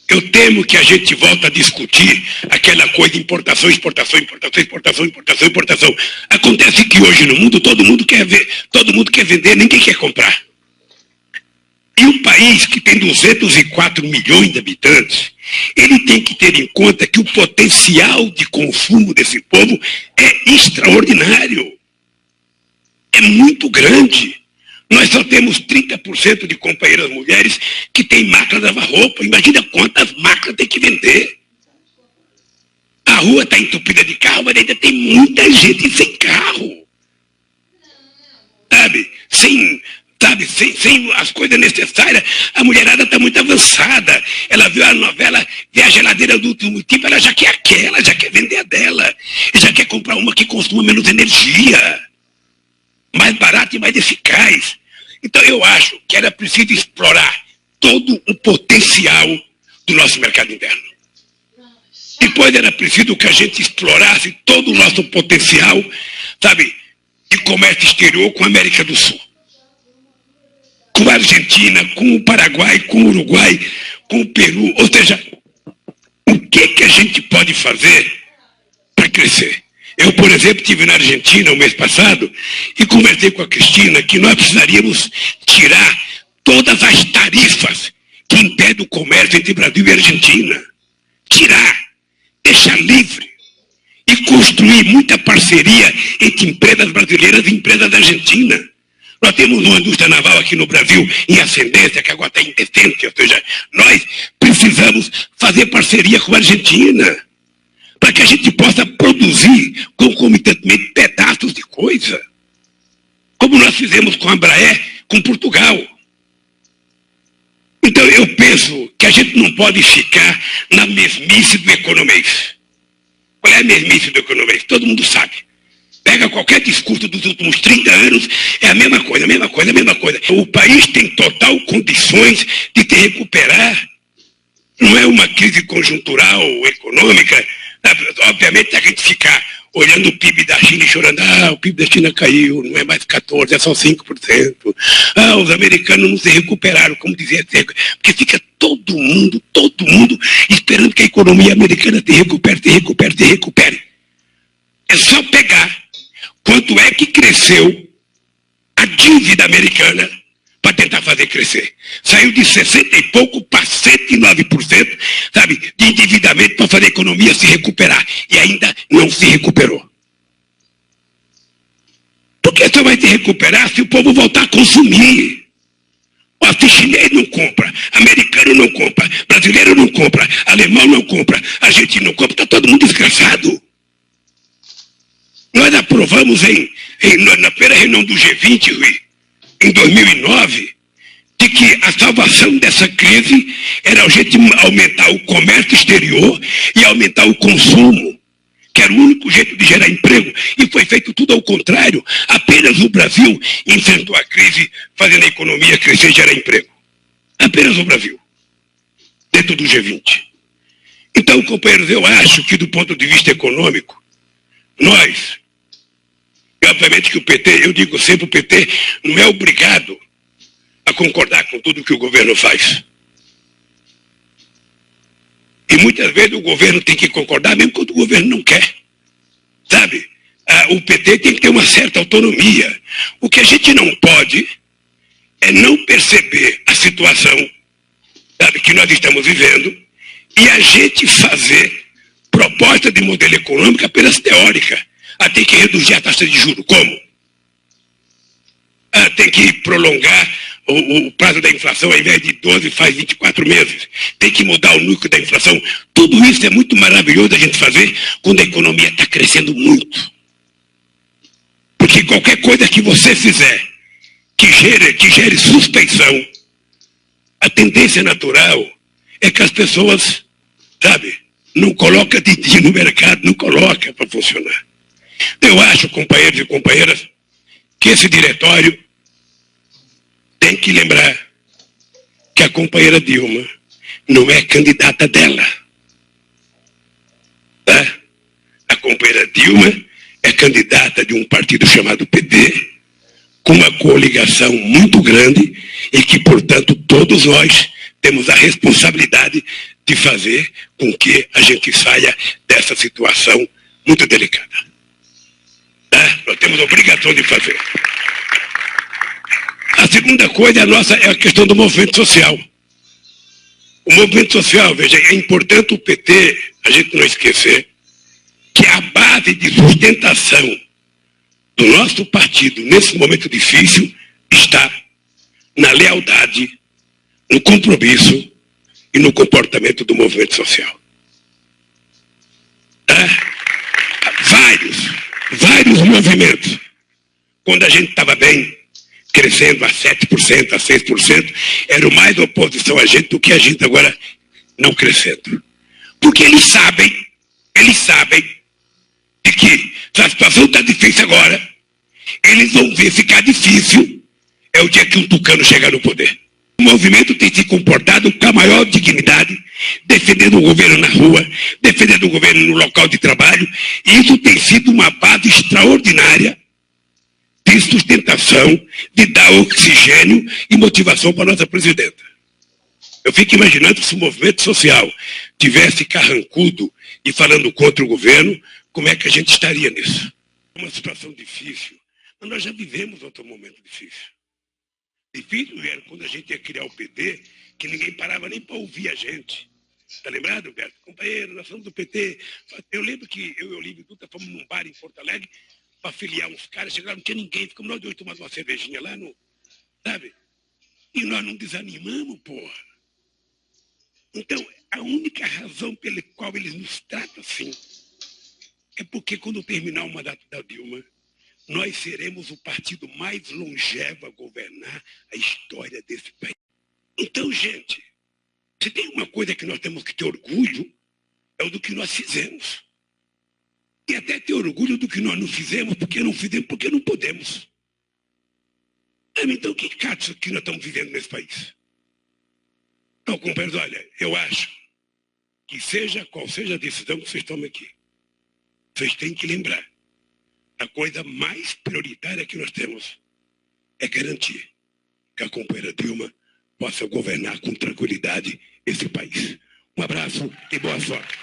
eu temo que a gente volta a discutir aquela coisa de importação, exportação, importação, exportação, importação, importação. Acontece que hoje no mundo todo mundo quer vender, ninguém quer comprar. E um país que tem 204 milhões de habitantes, ele tem que ter em conta que o potencial de consumo desse povo é extraordinário. É muito grande. Nós só temos 30% de companheiras mulheres que têm máquina de lavar roupa. Imagina quantas máquinas tem que vender. A rua está entupida de carro, mas ainda tem muita gente sem carro. Sem as coisas necessárias. A mulherada está muito avançada. Ela viu a novela, vê a geladeira do último tipo, ela já quer aquela, já quer vender a dela. E já quer comprar uma que consuma menos energia. Mais barata e mais eficaz. Então eu acho que era preciso explorar todo o potencial do nosso mercado interno. Depois era preciso que a gente explorasse todo o nosso potencial, de comércio exterior com a América do Sul. Com a Argentina, com o Paraguai, com o Uruguai, com o Peru. Ou seja, o que a gente pode fazer para crescer? Eu, por exemplo, estive na Argentina o mês passado e conversei com a Cristina que nós precisaríamos tirar todas as tarifas que impedem o comércio entre Brasil e Argentina. Tirar, deixar livre e construir muita parceria entre empresas brasileiras e empresas argentinas. Nós temos uma indústria naval aqui no Brasil em ascendência, que agora está indecente, ou seja, nós precisamos fazer parceria com a Argentina para que a gente possa produzir concomitantemente pedaços de coisa, como nós fizemos com a Embraer, com Portugal. Então eu penso que a gente não pode ficar na mesmice do economês. Qual é a mesmice do economês? Todo mundo sabe. Pega qualquer discurso dos últimos 30 anos, é a mesma coisa, a mesma coisa, a mesma coisa. O país tem total condições de se recuperar. Não é uma crise conjuntural, econômica. Obviamente, a gente ficar olhando o PIB da China e chorando, o PIB da China caiu, não é mais 14%, é só 5%. Os americanos não se recuperaram, como dizia Seco, porque fica todo mundo esperando que a economia americana se recupere. É só pegar quanto é que cresceu a dívida americana para tentar fazer crescer. Saiu de 60 e pouco para 109%, de endividamento para fazer a economia se recuperar. E ainda não se recuperou. Porque só vai se recuperar se o povo voltar a consumir. Se chinês não compra, americano não compra, brasileiro não compra, alemão não compra, argentino não compra, está todo mundo desgraçado. Nós aprovamos na primeira reunião do G20, Rui, em 2009, de que a salvação dessa crise era a gente aumentar o comércio exterior e aumentar o consumo, que era o único jeito de gerar emprego, e foi feito tudo ao contrário. Apenas o Brasil enfrentou a crise fazendo a economia crescer e gerar emprego. Apenas o Brasil, dentro do G20. Então, companheiros, eu acho que do ponto de vista econômico, nós, e obviamente que o PT, eu digo sempre, o PT não é obrigado a concordar com tudo que o governo faz. E muitas vezes o governo tem que concordar mesmo quando o governo não quer. O PT tem que ter uma certa autonomia. O que a gente não pode é não perceber a situação que nós estamos vivendo e a gente fazer proposta de modelo econômico apenas teórica. Tem que reduzir a taxa de juros. Como? Tem que prolongar o prazo da inflação, ao invés de 12, faz 24 meses. Tem que mudar o núcleo da inflação. Tudo isso é muito maravilhoso a gente fazer quando a economia está crescendo muito. Porque qualquer coisa que você fizer que gere suspeição, a tendência natural é que as pessoas, não colocam dinheiro no mercado, não colocam para funcionar. Eu acho, companheiros e companheiras, que esse diretório tem que lembrar que a companheira Dilma não é candidata dela. A companheira Dilma é candidata de um partido chamado PT, com uma coligação muito grande e que, portanto, todos nós temos a responsabilidade de fazer com que a gente saia dessa situação muito delicada. Nós temos a obrigação de fazer. A segunda coisa é a questão do movimento social. O movimento social, veja, é importante o PT, a gente não esquecer, que a base de sustentação do nosso partido nesse momento difícil está na lealdade, no compromisso e no comportamento do movimento social. Vários movimentos, quando a gente estava bem, crescendo a 7%, a 6%, era mais oposição a gente do que a gente agora não crescendo. Porque eles sabem de que se a situação está difícil agora, eles vão ver ficar difícil é o dia que um tucano chegar no poder. O movimento tem se comportado com a maior dignidade, defendendo o governo na rua, defendendo o governo no local de trabalho, e isso tem sido uma base extraordinária de sustentação, de dar oxigênio e motivação para a nossa presidenta. Eu fico imaginando se o movimento social tivesse carrancudo e falando contra o governo, como é que a gente estaria nisso? É uma situação difícil, mas nós já vivemos outro momento difícil. Difícil era quando a gente ia criar o PT, que ninguém parava nem para ouvir a gente. Está lembrado, Beto? Companheiro, nós somos do PT. Eu lembro que eu e o Olívio Dutra fomos num bar em Porto Alegre para filiar uns caras, chegaram, não tinha ninguém, ficamos nós dois tomando uma cervejinha lá, no, sabe? E nós não desanimamos, porra. Então, a única razão pela qual eles nos tratam assim é porque quando terminar o mandato da Dilma, nós seremos o partido mais longevo a governar a história desse país. Então, gente, se tem uma coisa que nós temos que ter orgulho, é o do que nós fizemos. E até ter orgulho do que nós não fizemos, porque não podemos. Então, que caso que nós estamos vivendo nesse país? Então, companheiros, olha, eu acho que seja qual seja a decisão que vocês tomem aqui, vocês têm que lembrar, a coisa mais prioritária que nós temos é garantir que a companheira Dilma possa governar com tranquilidade esse país. Um abraço e boa sorte.